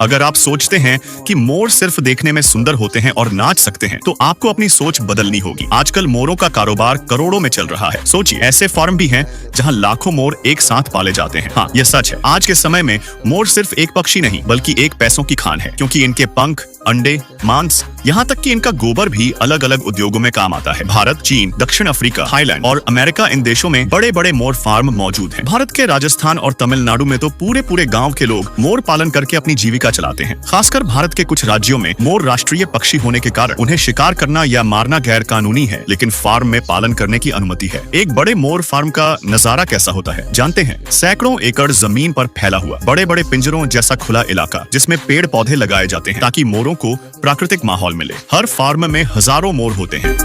अगर आप सोचते हैं कि मोर सिर्फ देखने में सुंदर होते हैं और नाच सकते हैं, तो आपको अपनी सोच बदलनी होगी। आजकल मोरों का कारोबार करोड़ों में चल रहा है। सोचिए, ऐसे फार्म भी हैं जहां लाखों मोर एक साथ पाले जाते हैं। हाँ, यह सच है। आज के समय में मोर सिर्फ एक पक्षी नहीं, बल्कि एक पैसों की खान है, क्योंकि इनके पंख, अंडे, मांस, यहाँ तक कि इनका गोबर भी अलग अलग उद्योगों में काम आता है। भारत, चीन, दक्षिण अफ्रीका, थाईलैंड और अमेरिका, इन देशों में बड़े बड़े मोर फार्म मौजूद हैं। भारत के राजस्थान और तमिलनाडु में तो पूरे गांव के लोग मोर पालन करके अपनी जीविका चलाते हैं। खासकर भारत के कुछ राज्यों में मोर राष्ट्रीय पक्षी होने के कारण उन्हें शिकार करना या मारना गैर कानूनी है, लेकिन फार्म में पालन करने की अनुमति है। एक बड़े मोर फार्म का नजारा कैसा होता है जानते हैं? सैकड़ों एकड़ जमीन पर फैला हुआ बड़े बड़े पिंजरों जैसा खुला इलाका, जिसमें पेड़ पौधे लगाए जाते हैं ताकि मोरों को प्राकृतिक माहौल मिले। हर फार्म में हजारों मोर होते हैं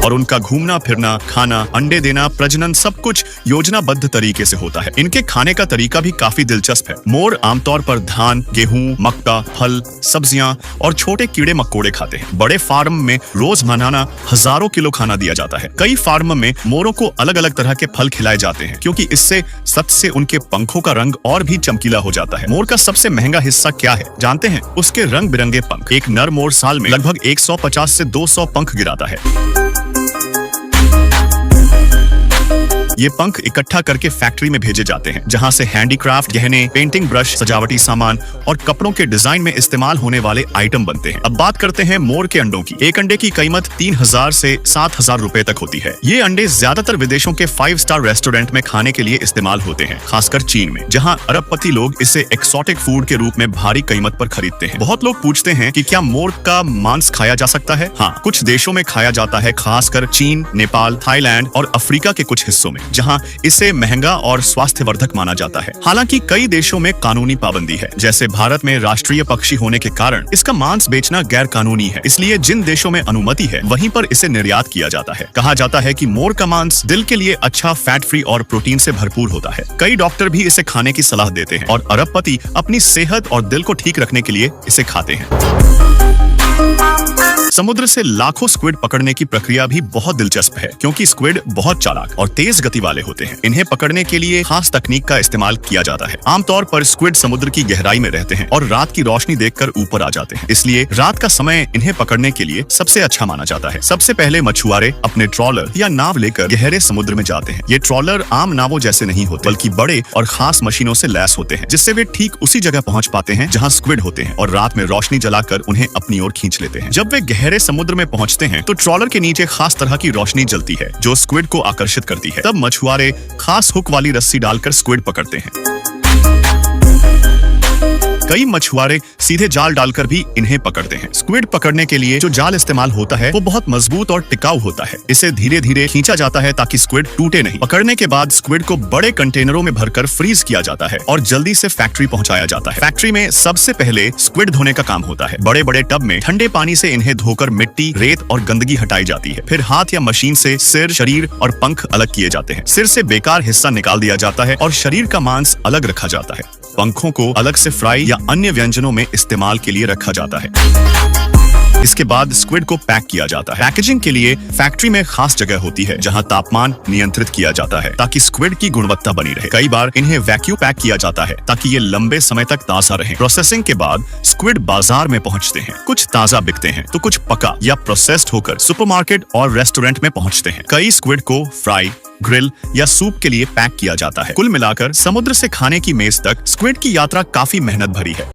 और उनका घूमना फिरना, खाना, अंडे देना, प्रजनन सब कुछ योजनाबद्ध तरीके से होता है। इनके खाने का तरीका भी काफी दिलचस्प है। मोर आमतौर पर धान, गेहूं, मक्का, फल, सब्जियां और छोटे कीड़े मकोड़े खाते हैं। बड़े फार्म में रोजाना हजारों किलो खाना दिया जाता है। कई फार्म में मोरों को अलग अलग तरह के फल खिलाए जाते हैं, क्योंकि इससे सबसे उनके पंखों का रंग और भी चमकीला हो जाता है। मोर का सबसे महंगा हिस्सा क्या है जानते हैं? उसके रंग बिरंगे पंख। एक नर मोर साल में लगभग 150 से 200 पंख गिराता है। ये पंख इकट्ठा करके फैक्ट्री में भेजे जाते हैं, जहां से हैंडीक्राफ्ट, गहने, पेंटिंग ब्रश, सजावटी सामान और कपड़ों के डिजाइन में इस्तेमाल होने वाले आइटम बनते हैं। अब बात करते हैं मोर के अंडों की। एक अंडे की कीमत 3000 से 7000 रुपए तक होती है। ये अंडे ज्यादातर विदेशों के 5 स्टार रेस्टोरेंट में खाने के लिए इस्तेमाल होते हैं, खासकर चीन में, जहाँ अरबपति लोग इसे एक्सोटिक फूड के रूप में भारी कीमत पर खरीदते हैं। बहुत लोग पूछते हैं कि क्या मोर का मांस खाया जा सकता है? हाँ, कुछ देशों में खाया जाता है, खासकर चीन, नेपाल, थाईलैंड और अफ्रीका के कुछ हिस्सों में, जहां इसे महंगा और स्वास्थ्यवर्धक माना जाता है। हालांकि कई देशों में कानूनी पाबंदी है। जैसे भारत में राष्ट्रीय पक्षी होने के कारण इसका मांस बेचना गैर कानूनी है, इसलिए जिन देशों में अनुमति है वहीं पर इसे निर्यात किया जाता है। कहा जाता है कि मोर का मांस दिल के लिए अच्छा, फैट फ्री और प्रोटीन से भरपूर होता है। कई डॉक्टर भी इसे खाने की सलाह देते हैं और अरबपति अपनी सेहत और दिल को ठीक रखने के लिए इसे खाते हैं। समुद्र से लाखों स्क्विड पकड़ने की प्रक्रिया भी बहुत दिलचस्प है, क्योंकि स्क्विड बहुत चालाक और तेज गति वाले होते हैं। इन्हें पकड़ने के लिए खास तकनीक का इस्तेमाल किया जाता है। आमतौर पर स्क्विड समुद्र की गहराई में रहते हैं और रात की रोशनी देखकर ऊपर आ जाते हैं, इसलिए रात का समय इन्हें पकड़ने के लिए सबसे अच्छा माना जाता है। सबसे पहले मछुआरे अपने ट्रॉलर या नाव लेकर गहरे समुद्र में जाते हैं। ये ट्रॉलर आम नावों जैसे नहीं होते, बल्कि बड़े और खास मशीनों से लैस होते हैं, जिससे वे ठीक उसी जगह पहुंच पाते हैं जहां स्क्विड होते हैं और रात में रोशनी जलाकर उन्हें अपनी ओर खींच लेते हैं। जब वे गहरे समुद्र में पहुंचते हैं तो ट्रॉलर के नीचे खास तरह की रोशनी जलती है, जो स्क्विड को आकर्षित करती है। तब मछुआरे खास हुक वाली रस्सी डालकर स्क्विड पकड़ते हैं। कई मछुआरे सीधे जाल डालकर भी इन्हें पकड़ते हैं। स्क्विड पकड़ने के लिए जो जाल इस्तेमाल होता है वो बहुत मजबूत और टिकाऊ होता है। इसे धीरे धीरे खींचा जाता है ताकि स्क्विड टूटे नहीं। पकड़ने के बाद स्क्विड को बड़े कंटेनरों में भरकर फ्रीज किया जाता है और जल्दी से फैक्ट्री पहुंचाया जाता है। फैक्ट्री में सबसे पहले स्क्विड धोने का काम होता है। बड़े बड़े टब में ठंडे पानी से इन्हें धोकर मिट्टी, रेत और गंदगी हटाई जाती है। फिर हाथ या मशीन से सिर, शरीर और पंख अलग किए जाते हैं। सिर से बेकार हिस्सा निकाल दिया जाता है और शरीर का मांस अलग रखा जाता है। पंखों को अलग से फ्राई या अन्य व्यंजनों में इस्तेमाल के लिए रखा जाता है। इसके बाद स्क्विड को पैक किया जाता है। पैकेजिंग के लिए फैक्ट्री में खास जगह होती है, जहां तापमान नियंत्रित किया जाता है ताकि स्क्विड की गुणवत्ता बनी रहे। कई बार इन्हें वैक्यूम पैक किया जाता है ताकि ये लंबे समय तक ताजा रहें। प्रोसेसिंग के बाद स्क्विड बाजार में पहुंचते हैं। कुछ ताजा बिकते हैं तो कुछ पका या प्रोसेस्ड होकर सुपरमार्केट और रेस्टोरेंट में पहुंचते हैं। कई स्क्विड को फ्राई, ग्रिल या सूप के लिए पैक किया जाता है। कुल मिलाकर समुद्र से खाने की मेज तक स्क्विड की यात्रा काफी मेहनत भरी है।